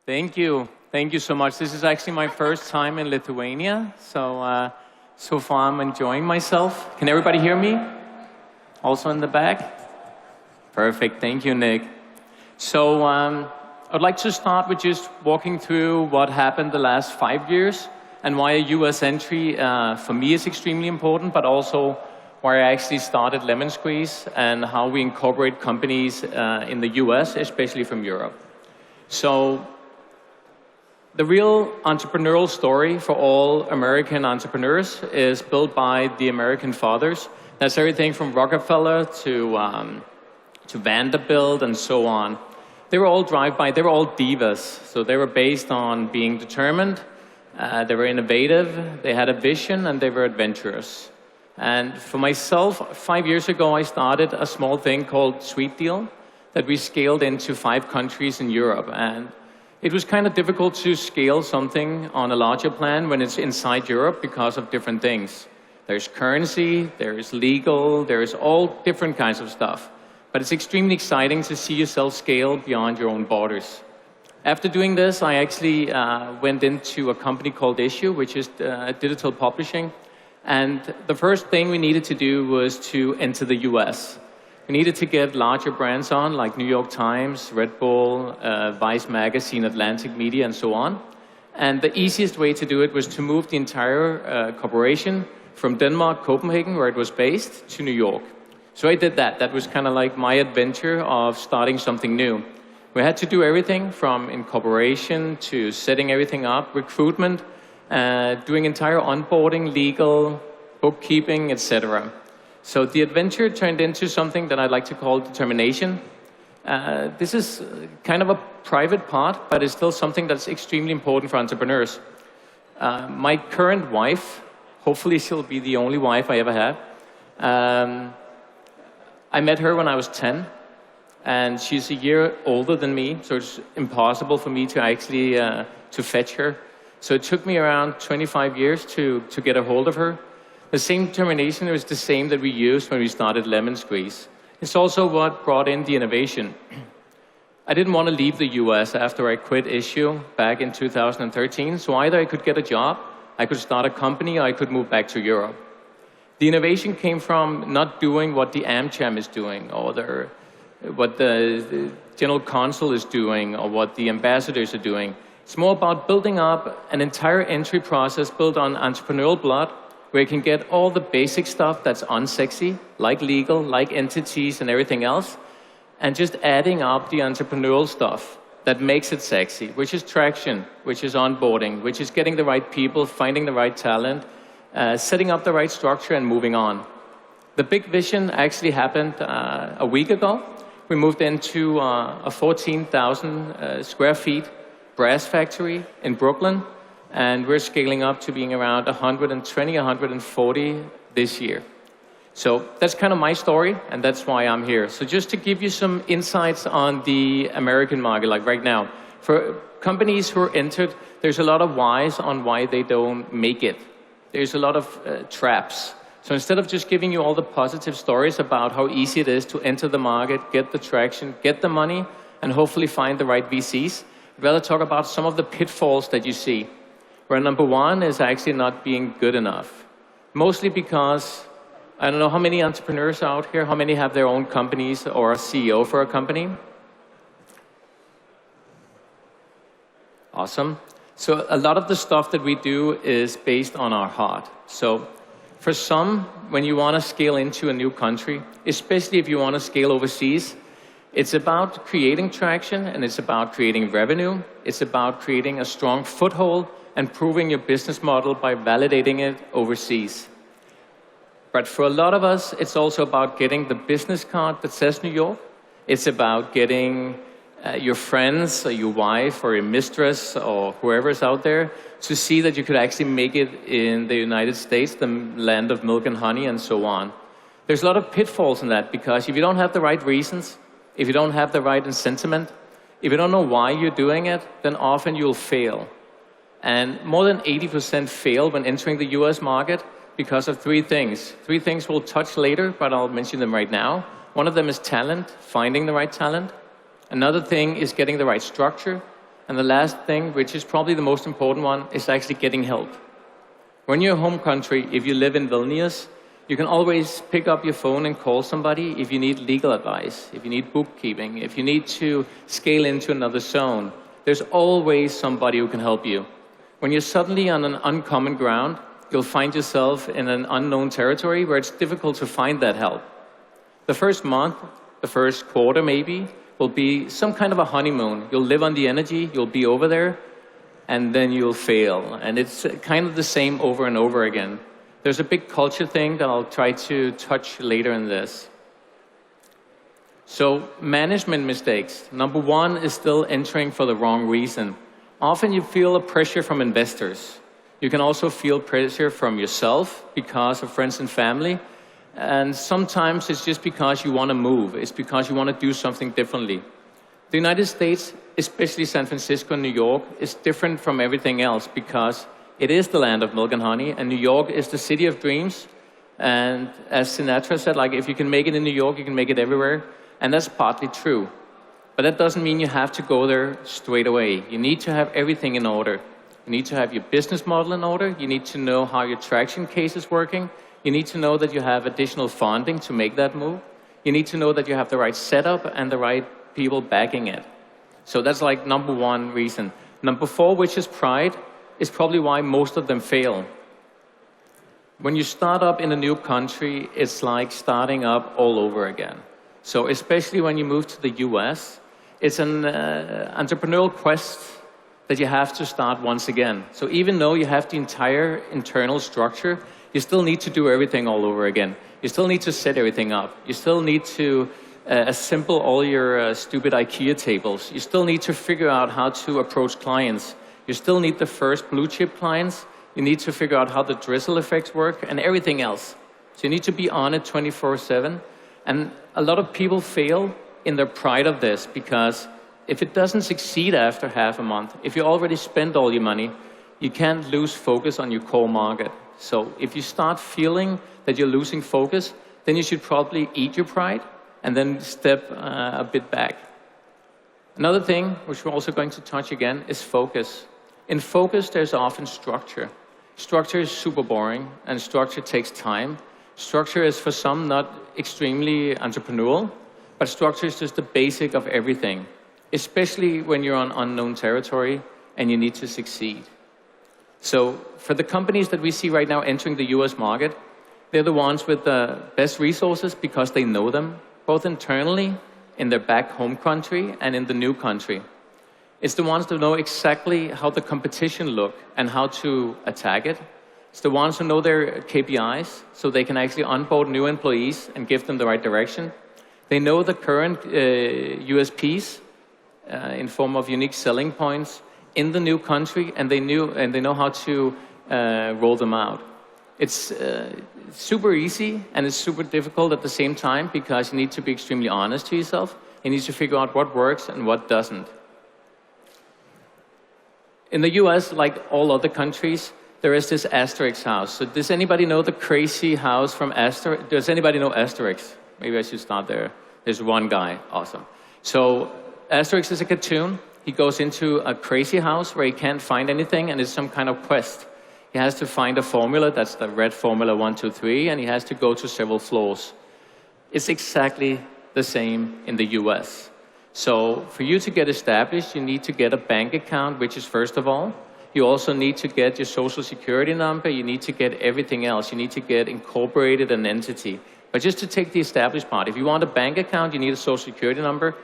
Thank you. Thank you so much. This is actually my first time in Lithuania, so far I'm enjoying myself. Can everybody hear me? Also in the back? Perfect. Thank you, Nick. So I'd like to start with just walking through what happened the last 5 years and why a US entry for me is extremely important, but also where I actually started Lemonsqueeze and how we incorporate companies in the US, especially from Europe. So the real entrepreneurial story for all American entrepreneurs is built by the American fathers. That's everything from Rockefeller to Vanderbilt and so on. They were all drive-by, they were all divas. So they were based on being determined, they were innovative, they had a vision, and they were adventurous. And for myself, 5 years ago, I started a small thing called Sweet Deal that we scaled into 5 countries in Europe. And it was kind of difficult to scale something on a larger plan when it's inside Europe because of different things. There's currency, there's legal, there's all different kinds of stuff. But it's extremely exciting to see yourself scale beyond your own borders. After doing this, I actually went into a company called Issue, which is digital publishing. And the first thing we needed to do was to enter the US. We needed to get larger brands on, like New York Times, Red Bull, Vice Magazine, Atlantic Media, and so on. And the easiest way to do it was to move the entire corporation from Denmark, Copenhagen, where it was based, to New York. So I did that. That was kind of like my adventure of starting something new. We had to do everything from incorporation to setting everything up, recruitment, doing entire onboarding, legal, bookkeeping, etc. So the adventure turned into something that I'd like to call determination. This is kind of a private part, but it's still something that's extremely important for entrepreneurs. My current wife, hopefully she'll be the only wife I ever had. I met her when I was 10, and she's a year older than me, so it's impossible for me to actually to fetch her. So it took me around 25 years to get a hold of her. The same determination was the same that we used when we started Lemonsqueeze. It's also what brought in the innovation. I didn't want to leave the US after I quit Issue back in 2013, so either I could get a job, I could start a company, or I could move back to Europe. The innovation came from not doing what the AmCham is doing, or what the General Consul is doing, or what the ambassadors are doing. It's more about building up an entire entry process built on entrepreneurial blood, where you can get all the basic stuff that's unsexy, like legal, like entities and everything else, and just adding up the entrepreneurial stuff that makes it sexy, which is traction, which is onboarding, which is getting the right people, finding the right talent, setting up the right structure and moving on. The big vision actually happened a week ago. We moved into a 14,000 square feet brass factory in Brooklyn, and we're scaling up to being around 120, 140 this year. So that's kind of my story, and that's why I'm here. So just to give you some insights on the American market, like right now, for companies who are entered, there's a lot of whys on why they don't make it. There's a lot of traps. So instead of just giving you all the positive stories about how easy it is to enter the market, get the traction, get the money, and hopefully find the right VCs, I'd rather talk about some of the pitfalls that you see, where number one is actually not being good enough. Mostly because, I don't know how many entrepreneurs out here, how many have their own companies or a CEO for a company? Awesome. So a lot of the stuff that we do is based on our heart. So for some, when you want to scale into a new country, especially if you want to scale overseas, it's about creating traction and it's about creating revenue. It's about creating a strong foothold and proving your business model by validating it overseas. But for a lot of us, it's also about getting the business card that says New York. It's about getting your friends or your wife or your mistress or whoever's out there to see that you could actually make it in the United States, the land of milk and honey and so on. There's a lot of pitfalls in that because if you don't have the right reasons, if you don't have the right sentiment, if you don't know why you're doing it, then often you'll fail. And more than 80% fail when entering the US market because of 3 things. 3 things we'll touch later, but I'll mention them right now. One of them is talent, finding the right talent. Another thing is getting the right structure. And the last thing, which is probably the most important one, is actually getting help. When you're home country, if you live in Vilnius, you can always pick up your phone and call somebody if you need legal advice, if you need bookkeeping, if you need to scale into another zone. There's always somebody who can help you. When you're suddenly on an uncommon ground, you'll find yourself in an unknown territory where it's difficult to find that help. The first month, the first quarter maybe, will be some kind of a honeymoon. You'll live on the energy, you'll be over there, and then you'll fail. And it's kind of the same over and over again. There's a big culture thing that I'll try to touch later in this. So, management mistakes. Number one is still entering for the wrong reason. Often you feel a pressure from investors. You can also feel pressure from yourself because of friends and family. And sometimes it's just because you want to move. It's because you want to do something differently. The United States, especially San Francisco and New York, is different from everything else because it is the land of milk and honey, and New York is the city of dreams. And as Sinatra said, like, if you can make it in New York, you can make it everywhere. And that's partly true. But that doesn't mean you have to go there straight away. You need to have everything in order. You need to have your business model in order. You need to know how your traction case is working. You need to know that you have additional funding to make that move. You need to know that you have the right setup and the right people backing it. So that's like number one reason. Number four, which is pride, is probably why most of them fail. When you start up in a new country, it's like starting up all over again. So especially when you move to the US, it's an entrepreneurial quest that you have to start once again. So even though you have the entire internal structure, you still need to do everything all over again. You still need to set everything up. You still need to assemble all your stupid IKEA tables. You still need to figure out how to approach clients. You still need the first blue chip clients. You need to figure out how the drizzle effects work and everything else. So you need to be on it 24/7. And a lot of people fail in their pride of this because if it doesn't succeed after half a month, if you already spend all your money, you can't lose focus on your core market. So if you start feeling that you're losing focus, then you should probably eat your pride and then step a bit back. Another thing, which we're also going to touch again, is focus. In focus, there's often structure. Structure is super boring, and structure takes time. Structure is, for some, not extremely entrepreneurial, but structure is just the basic of everything, especially when you're on unknown territory and you need to succeed. So for the companies that we see right now entering the US market, they're the ones with the best resources because they know them, both internally, in their back home country, and in the new country. It's the ones that know exactly how the competition look and how to attack it. It's the ones who know their KPIs, so they can actually onboard new employees and give them the right direction. They know the current USPs in form of unique selling points in the new country, and they know how to roll them out. It's super easy and it's super difficult at the same time because you need to be extremely honest to yourself. You need to figure out what works and what doesn't. In the US, like all other countries, there is this ASTERIX house. So does anybody know the crazy house from ASTERIX? Does anybody know ASTERIX? Maybe I should start there. There's one guy. Awesome. So ASTERIX is a cartoon. He goes into a crazy house where he can't find anything, and it's some kind of quest. He has to find a formula, that's the red formula 1, 2, 3, and he has to go to several floors. It's exactly the same in the US. So for you to get established, you need to get a bank account, which is first of all. You also need to get your social security number. You need to get everything else. You need to get incorporated an entity. But just to take the established part, if you want a bank account, you need a social security number.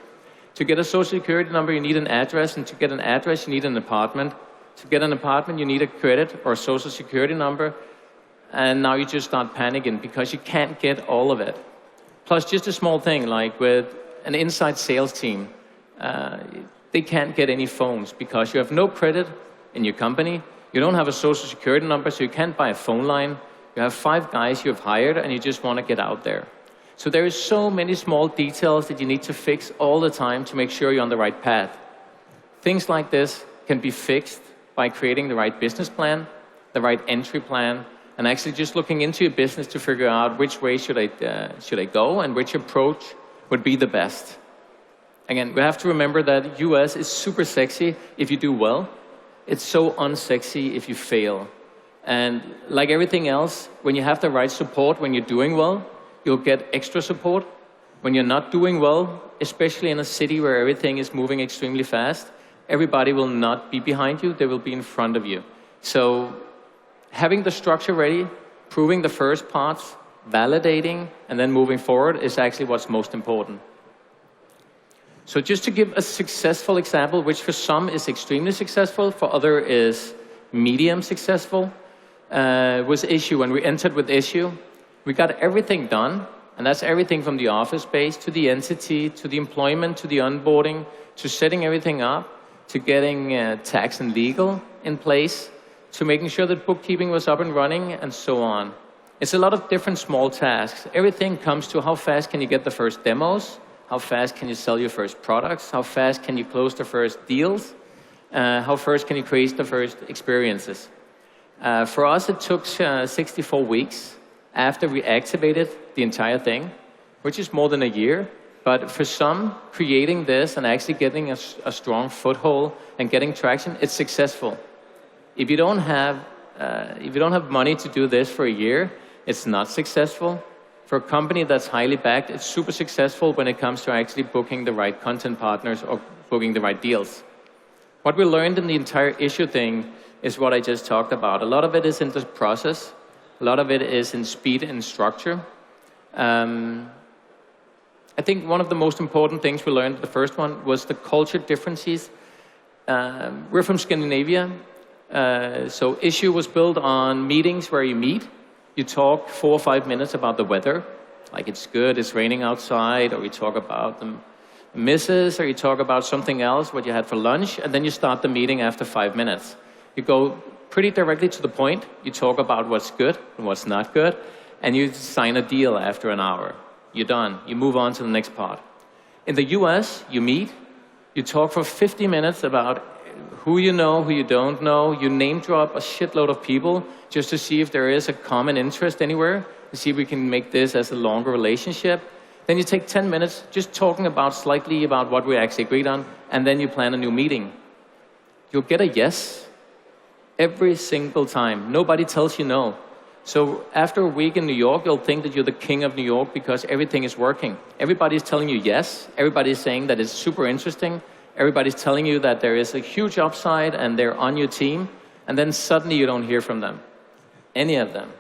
To get a social security number, you need an address. And to get an address, you need an apartment. To get an apartment, you need a credit or a social security number. And now you just start panicking because you can't get all of it. Plus, just a small thing, like with an inside sales team, they can't get any phones because you have no credit in your company. You don't have a social security number, so you can't buy a phone line. You have 5 guys you have hired, and you just want to get out there. So there is so many small details that you need to fix all the time to make sure you're on the right path. Things like this can be fixed by creating the right business plan, the right entry plan, and actually just looking into your business to figure out which way should I go and which approach would be the best. Again, we have to remember that US is super sexy if you do well. It's so unsexy if you fail. And like everything else, when you have the right support, when you're doing well, you'll get extra support. When you're not doing well, especially in a city where everything is moving extremely fast, everybody will not be behind you, they will be in front of you. So having the structure ready, proving the first parts, validating, and then moving forward is actually what's most important. So just to give a successful example, which for some is extremely successful, for other is medium successful, was Issue. When we entered with Issue, we got everything done, and that's everything from the office space to the entity, to the employment, to the onboarding, to setting everything up, to getting tax and legal in place, to making sure that bookkeeping was up and running, and so on. It's a lot of different small tasks. Everything comes to how fast can you get the first demos, how fast can you sell your first products, how fast can you close the first deals, how fast can you create the first experiences. For us, it took 64 weeks after we activated the entire thing, which is more than a year. But for some, creating this and actually getting a strong foothold and getting traction, it's successful. If you don't have money to do this for a year, it's not successful. For a company that's highly backed, it's super successful when it comes to actually booking the right content partners or booking the right deals. What we learned in the entire Issue thing is what I just talked about. A lot of it is in the process. A lot of it is in speed and structure. I think one of the most important things we learned, the first one, was the culture differences. We're from Scandinavia, so Issue was built on meetings where you meet. You talk 4 or 5 minutes about the weather, like it's good, it's raining outside, or you talk about the misses, or you talk about something else, what you had for lunch, and then you start the meeting after 5 minutes. You go pretty directly to the point, you talk about what's good and what's not good, and you sign a deal after an hour. You're done. You move on to the next part. In the US, you meet, you talk for 50 minutes about who you know, who you don't know, you name drop a shitload of people just to see if there is a common interest anywhere, to see if we can make this as a longer relationship. Then you take 10 minutes just talking about slightly about what we actually agreed on, and then you plan a new meeting. You'll get a yes every single time. Nobody tells you no. So after a week in New York, you'll think that you're the king of New York because everything is working. Everybody's telling you yes. Everybody's saying that it's super interesting. Everybody's telling you that there is a huge upside and they're on your team. And then suddenly you don't hear from them, any of them.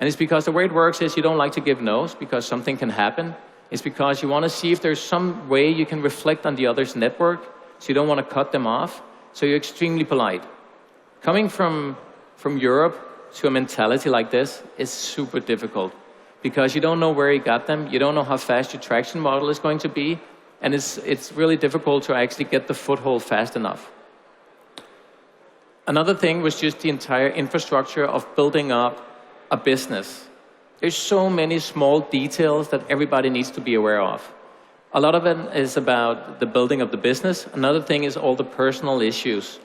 And it's because the way it works is you don't like to give no's because something can happen. It's because you want to see if there's some way you can reflect on the other's network, so you don't want to cut them off. So you're extremely polite. Coming from Europe to a mentality like this is super difficult because you don't know where you got them, you don't know how fast your traction model is going to be, and it's really difficult to actually get the foothold fast enough. Another thing was just the entire infrastructure of building up a business. There's so many small details that everybody needs to be aware of. A lot of it is about the building of the business. Another thing is all the personal issues.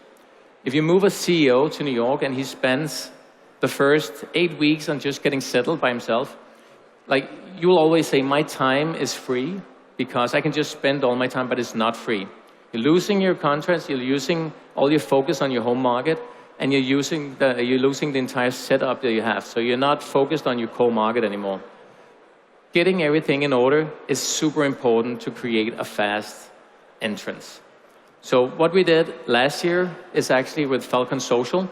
If you move a CEO to New York and he spends the first 8 weeks on just getting settled by himself, like you will always say, my time is free because I can just spend all my time, but it's not free. You're losing your contracts, you're using all your focus on your home market, and you're losing the entire setup that you have. So you're not focused on your core market anymore. Getting everything in order is super important to create a fast entrance. So what we did last year is actually with Falcon Social.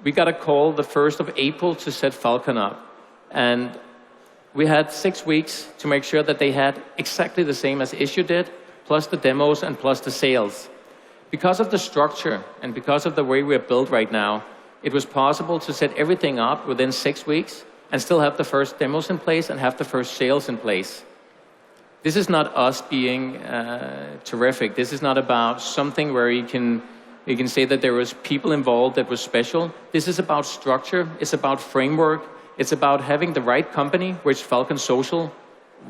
We got a call the 1st of April to set Falcon up. And we had 6 weeks to make sure that they had exactly the same as Issue did, plus the demos and plus the sales. Because of the structure and because of the way we're built right now, it was possible to set everything up within 6 weeks and still have the first demos in place and have the first sales in place. This is not us being terrific. This is not about something where you can say that there was people involved that was special. This is about structure. It's about framework. It's about having the right company, which Falcon Social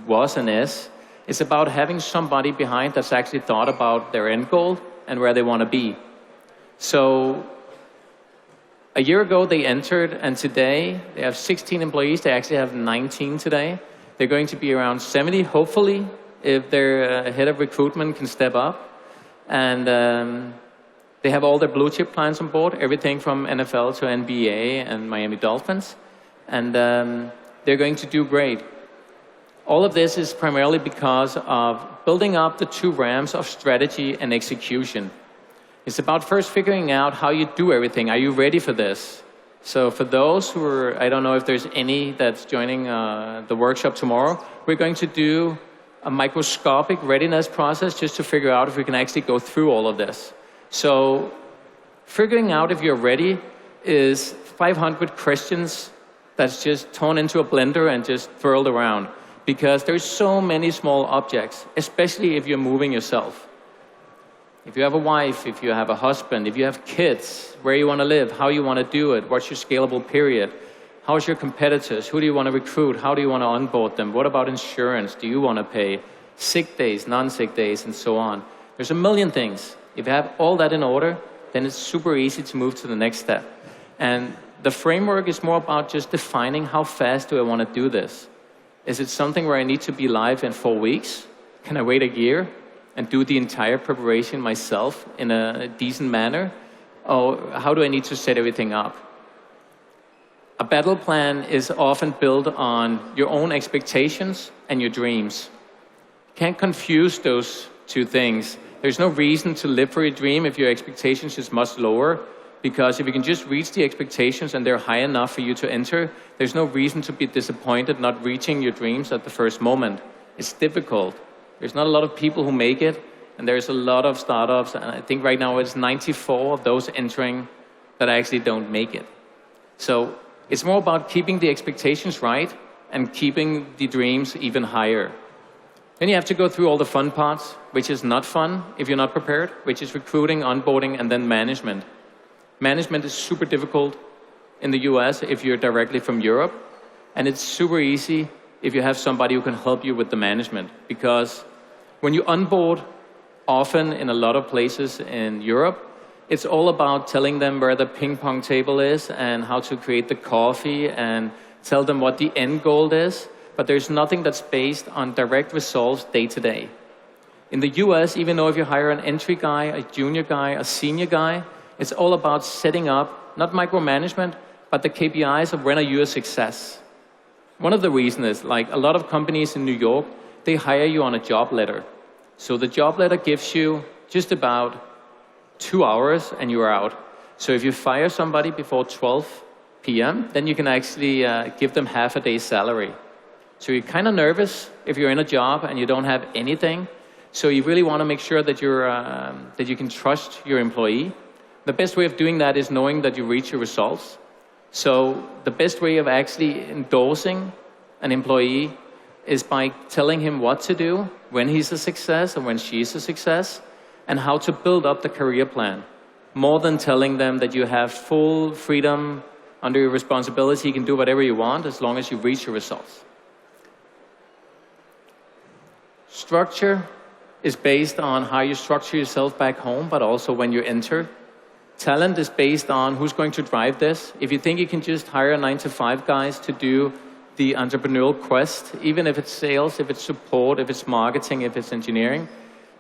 was and is. It's about having somebody behind that's actually thought about their end goal and where they want to be. So a year ago they entered, and today they have 16 employees. They actually have 19 today. They're going to be around 70, hopefully, if their head of recruitment can step up, and they have all their blue chip clients on board, everything from NFL to NBA and Miami Dolphins, and they're going to do great. All of this is primarily because of building up the two ramps of strategy and execution. It's about first figuring out how you do everything. Are you ready for this? So for those who are, I don't know if there's any that's joining the workshop tomorrow, we're going to do a microscopic readiness process just to figure out if we can actually go through all of this. So figuring out if you're ready is 500 questions that's just thrown into a blender and just twirled around, because there's so many small objects, especially if you're moving yourself. If you have a wife, if you have a husband, if you have kids, where you want to live, how you want to do it, what's your scalable period, how's your competitors, who do you want to recruit, how do you want to onboard them, what about insurance, do you want to pay, sick days, non-sick days, and so on. There's a million things. If you have all that in order, then it's super easy to move to the next step. And the framework is more about just defining how fast do I want to do this. Is it something where I need to be live in 4 weeks? Can I wait a year and do the entire preparation myself in a decent manner? Or how do I need to set everything up? A battle plan is often built on your own expectations and your dreams. You can't confuse those two things. There's no reason to live for your dream if your expectations is much lower, because if you can just reach the expectations and they're high enough for you to enter, there's no reason to be disappointed not reaching your dreams at the first moment. It's difficult. There's not a lot of people who make it, and there's a lot of startups, and I think right now it's 94 of those entering that actually don't make it. So it's more about keeping the expectations right and keeping the dreams even higher. Then you have to go through all the fun parts, which is not fun if you're not prepared, which is recruiting, onboarding, and then management. Management is super difficult in the US if you're directly from Europe, and it's super easy if you have somebody who can help you with the management, because when you onboard, often in a lot of places in Europe, it's all about telling them where the ping pong table is and how to create the coffee and tell them what the end goal is, but there's nothing that's based on direct results day to day. In the US, even though if you hire an entry guy, a junior guy, a senior guy, it's all about setting up, not micromanagement, but the KPIs of when are you a success. One of the reasons is, like a lot of companies in New York, they hire you on a job letter. So the job letter gives you just about 2 hours and you're out. So if you fire somebody before 12 p.m., then you can actually give them half a day's salary. So you're kind of nervous if you're in a job and you don't have anything. So you really want to make sure that that you can trust your employee. The best way of doing that is knowing that you reach your results. So the best way of actually endorsing an employee is by telling him what to do when he's a success and when she's a success, and how to build up the career plan. More than telling them that you have full freedom under your responsibility, you can do whatever you want as long as you reach your results. Structure is based on how you structure yourself back home, but also when you enter. Talent is based on who's going to drive this. If you think you can just hire 9-to-5 guys to do the entrepreneurial quest, even if it's sales, if it's support, if it's marketing, if it's engineering,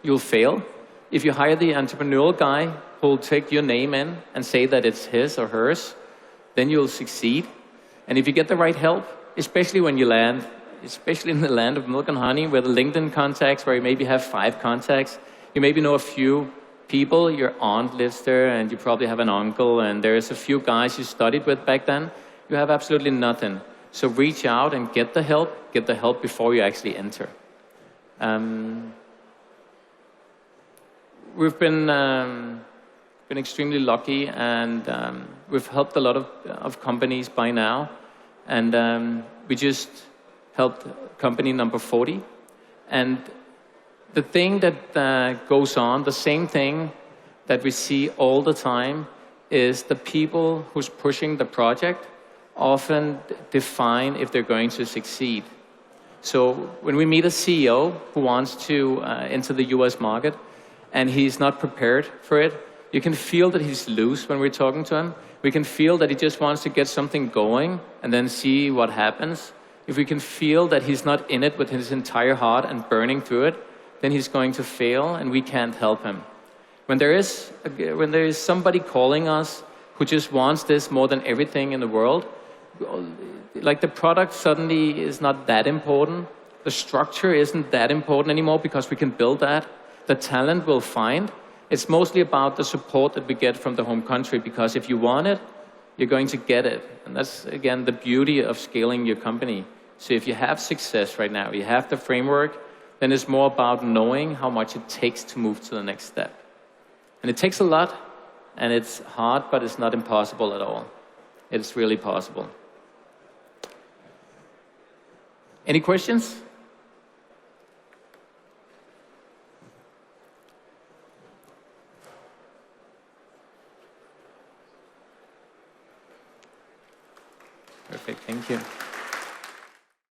you'll fail. If you hire the entrepreneurial guy who'll take your name in and say that it's his or hers, then you'll succeed. And if you get the right help, especially when you land, especially in the land of milk and honey, where the LinkedIn contacts, where you maybe have 5 contacts, you maybe know a few people, your aunt lives there, and you probably have an uncle, and there's a few guys you studied with back then, you have absolutely nothing. So reach out and get the help before you actually enter. We've been extremely lucky, and we've helped a lot of companies by now, and we just helped company number 40, and the thing that goes on, the same thing that we see all the time, is the people who's pushing the project often define if they're going to succeed. So when we meet a CEO who wants to enter the US market and he's not prepared for it, you can feel that he's loose when we're talking to him. We can feel that he just wants to get something going and then see what happens. if we can feel that he's not in it with his entire heart and burning through it, then he's going to fail and we can't help him. When there is somebody calling us who just wants this more than everything in the world, like the product suddenly is not that important. The structure isn't that important anymore because we can build that. The talent we'll find. It's mostly about the support that we get from the home country, because if you want it, you're going to get it. And that's, again, the beauty of scaling your company. So if you have success right now, you have the framework, then it's more about knowing how much it takes to move to the next step. And it takes a lot, and it's hard, but it's not impossible at all. It's really possible. Any questions?